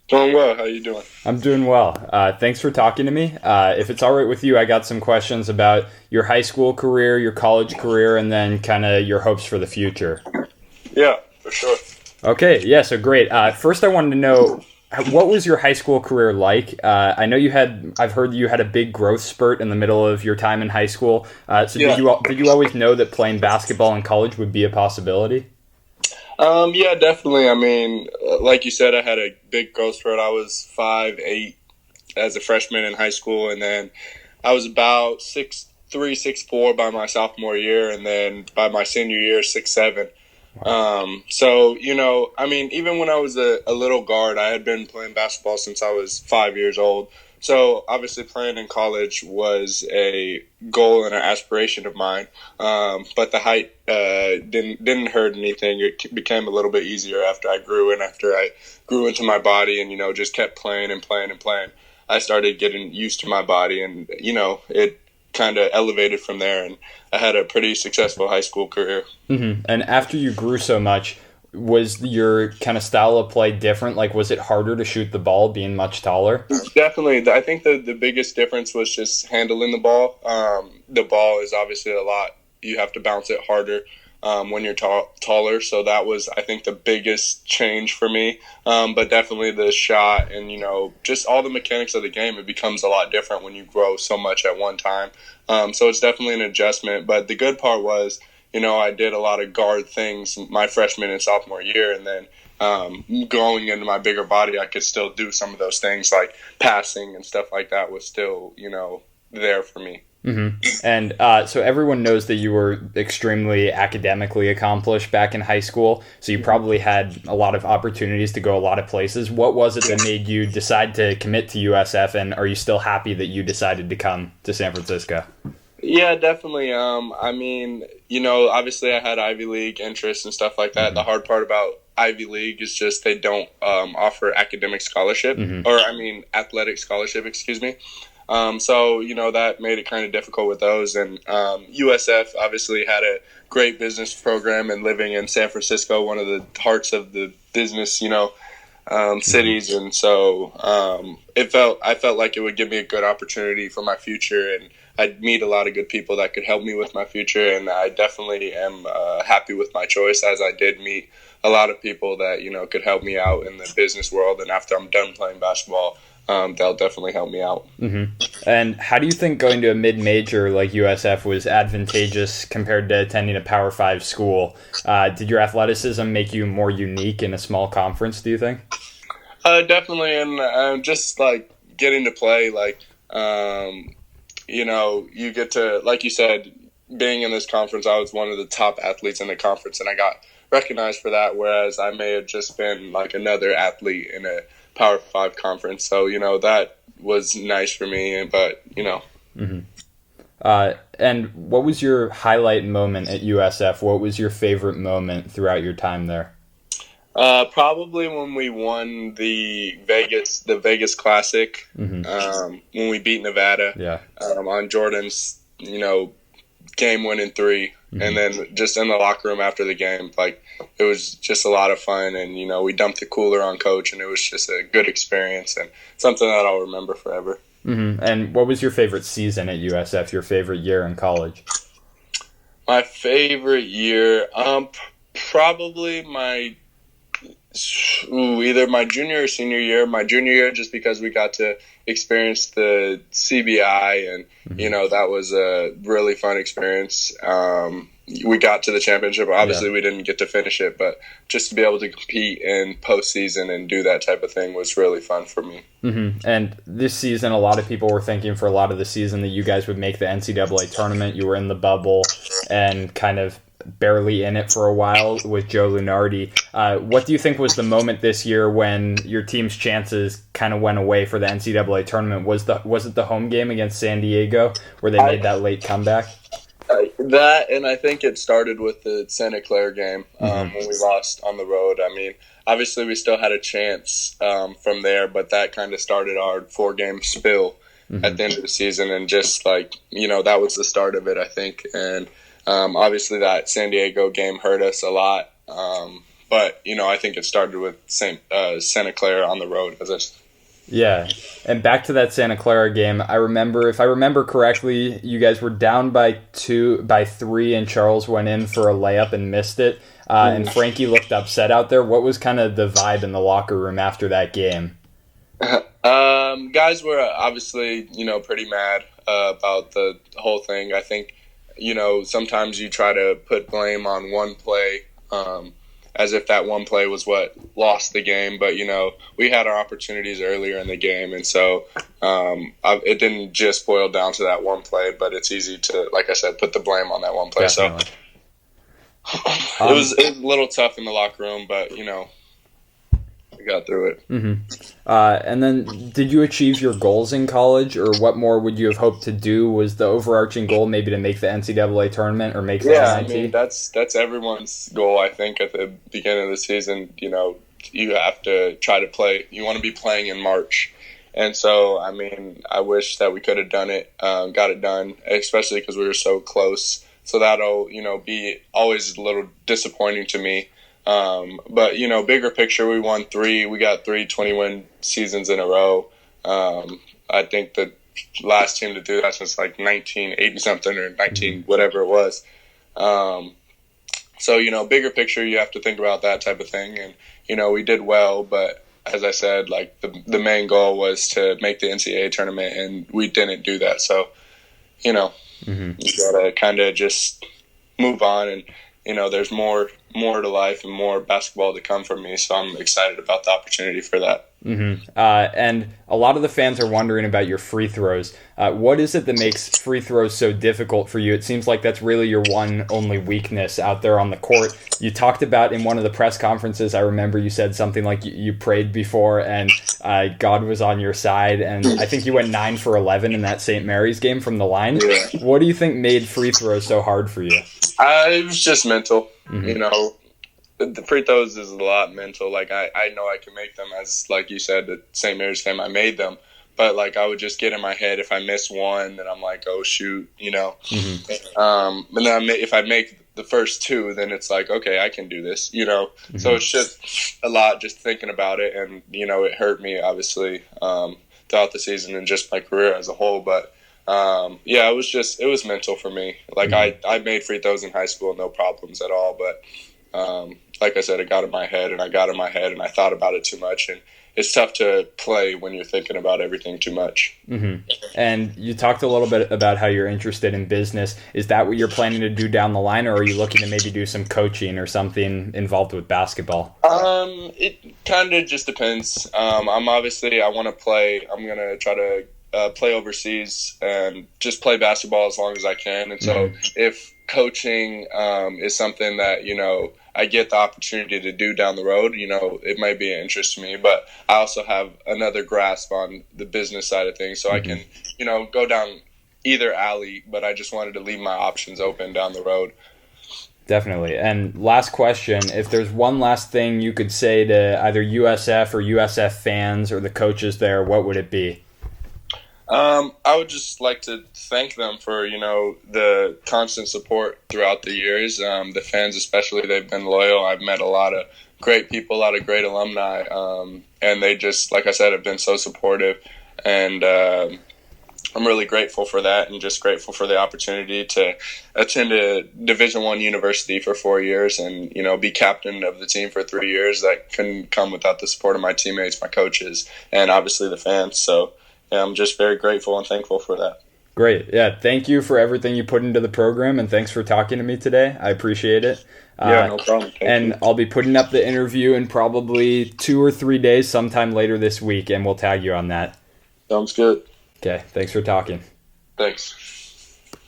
Doing well. How you doing? I'm doing well. Thanks for talking to me. If it's all right with you, I got some questions about your high school career, your college career, and then kind of your hopes for the future. Yeah, for sure. Okay, yeah, so great. First, I wanted to know what was your high school career like? I know I've heard you had a big growth spurt in the middle of your time in high school. So Yeah. did you always know that playing basketball in college would be a possibility? Yeah, definitely. I mean, like you said, I had a big growth spurt. I was 5'8" as a freshman in high school, and then I was about 6'3", 6'4" by my sophomore year, and then by my senior year, 6'7". Wow. So I mean, even when I was a little guard, I had been playing basketball since I was 5 years old. So obviously, playing in college was a goal and an aspiration of mine. But the height didn't hurt anything. It became a little bit easier after I grew and after I grew into my body, and just kept playing and playing and playing. I started getting used to my body, and it kind of elevated from there. And I had a pretty successful high school career. And after you grew so much, was your kind of style of play different? Like, was it harder to shoot the ball being much taller? Definitely. I think the biggest difference was just handling the ball. The ball is obviously a lot. You have to bounce it harder when you're taller. So that was, I think, the biggest change for me. But definitely the shot and, just all the mechanics of the game, it becomes a lot different when you grow so much at one time. So it's definitely an adjustment. But the good part was, I did a lot of guard things my freshman and sophomore year. And then growing into my bigger body, I could still do some of those things like passing and stuff like that was still, there for me. And so everyone knows that you were extremely academically accomplished back in high school. So you probably had a lot of opportunities to go a lot of places. What was it that made you decide to commit to USF? And are you still happy that you decided to come to San Francisco? Yeah, definitely. I mean, obviously I had Ivy League interests and stuff like that. The hard part about Ivy League is just they don't offer academic scholarship, or I mean athletic scholarship, excuse me. So that made it kind of difficult with those. And USF obviously had a great business program, and living in San Francisco, one of the hearts of the business, cities, and so I felt like it would give me a good opportunity for my future, and I'd meet a lot of good people that could help me with my future, and I definitely am happy with my choice, as I did meet a lot of people that could help me out in the business world, and after I'm done playing basketball, they'll definitely help me out. And how do you think going to a mid-major like USF was advantageous compared to attending a Power Five school? Did your athleticism make you more unique in a small conference, do you think? Definitely, and just like getting to play, like you get to, like you said, being in this conference, I was one of the top athletes in the conference, and I got recognized for that. Whereas I may have just been like another athlete in a Power Five conference, so that was nice for me. But And what was your highlight moment at USF? What was your favorite moment throughout your time there? probably when we won the Vegas Classic, when we beat Nevada Yeah. on Jordan's game winning three, and then just in the locker room after the game, like it was just a lot of fun, and we dumped the cooler on coach, and it was just a good experience and something that I'll remember forever. And what was your favorite season at USF? Your favorite year in college? My favorite year, probably either my junior or senior year. My junior year, just because we got to experience the CBI, and that was a really fun experience. We got to the championship. Yeah. Obviously, we didn't get to finish it, but just to be able to compete in postseason and do that type of thing was really fun for me. And this season, a lot of people were thinking for a lot of the season that you guys would make the NCAA tournament. You were in the bubble and kind of barely in it for a while with Joe Lunardi. What do you think was the moment this year when your team's chances kind of went away for the NCAA tournament? Was it the home game against San Diego where they made that late comeback? That, and I think it started with the Santa Clara game when we lost on the road. I mean, obviously we still had a chance from there, but that kind of started our 4-game spill at the end of the season, and just like that was the start of it, I think. And obviously that San Diego game hurt us a lot, but I think it started with Santa Clara on the road. Yeah, and back to that Santa Clara game, I remember, if I remember correctly, you guys were down by 3, and Charles went in for a layup and missed it, and Frankie looked upset out there. What was kind of the vibe in the locker room after that game? Guys were obviously, pretty mad about the whole thing. I think, sometimes you try to put blame on one play, as if that one play was what lost the game. But, we had our opportunities earlier in the game. And so it didn't just boil down to that one play, but it's easy to, like I said, put the blame on that one play. Definitely. So it was a little tough in the locker room, but, we got through it. And then did you achieve your goals in college, or what more would you have hoped to do? Was the overarching goal maybe to make the NCAA tournament or make the NIT? I mean, that's everyone's goal, I think, at the beginning of the season. You have to try to play. You want to be playing in March. And so, I mean, I wish that we could have done it, got it done, especially because we were so close. So that'll, be always a little disappointing to me. But, bigger picture, we got 3 20-win seasons in a row. I think the last team to do that since like 1980-something or 19 whatever it was. So, bigger picture, you have to think about that type of thing. And, we did well, but as I said, like the main goal was to make the NCAA tournament, and we didn't do that. So, you gotta kind of just move on, and, there's more to life and more basketball to come from me. So I'm excited about the opportunity for that. And a lot of the fans are wondering about your free throws. What is it that makes free throws so difficult for you? It seems like that's really your one only weakness out there on the court. You talked about in one of the press conferences, I remember you said something like you prayed before and God was on your side. And I think you went 9 for 11 in that St. Mary's game from the line. Yeah. What do you think made free throws so hard for you? It was just mental. The free throws is a lot mental. Like, I know I can make them, as like you said, the St. Mary's game, I made them. But, like, I would just get in my head if I miss one, then I'm like, oh, shoot, And then if I make the first 2, then it's like, okay, I can do this, So it's just a lot just thinking about it. And, it hurt me, obviously, throughout the season and just my career as a whole. But, it was mental for me. Like, I made free throws in high school, no problems at all. But, like I said, it got in my head, and I thought about it too much. And it's tough to play when you're thinking about everything too much. And you talked a little bit about how you're interested in business. Is that what you're planning to do down the line, or are you looking to maybe do some coaching or something involved with basketball? It kind of just depends. I want to play. I'm going to try to play overseas and just play basketball as long as I can. And so if coaching is something that, I get the opportunity to do down the road, it might be an interest to me, but I also have another grasp on the business side of things. So I can, go down either alley, but I just wanted to leave my options open down the road. Definitely. And last question, if there's one last thing you could say to either USF or USF fans or the coaches there, what would it be? I would just like to thank them for, the constant support throughout the years. The fans especially, they've been loyal. I've met a lot of great people, a lot of great alumni, and they just, like I said, have been so supportive. And I'm really grateful for that, and just grateful for the opportunity to attend a Division I university for 4 years and, be captain of the team for 3 years. That couldn't come without the support of my teammates, my coaches, and obviously the fans. So yeah, I'm just very grateful and thankful for that. Great. Yeah, thank you for everything you put into the program, and thanks for talking to me today. I appreciate it. Yeah, no problem. Thank you. I'll be putting up the interview in probably 2 or 3 days, sometime later this week, and we'll tag you on that. Sounds good. Okay, thanks for talking. Thanks.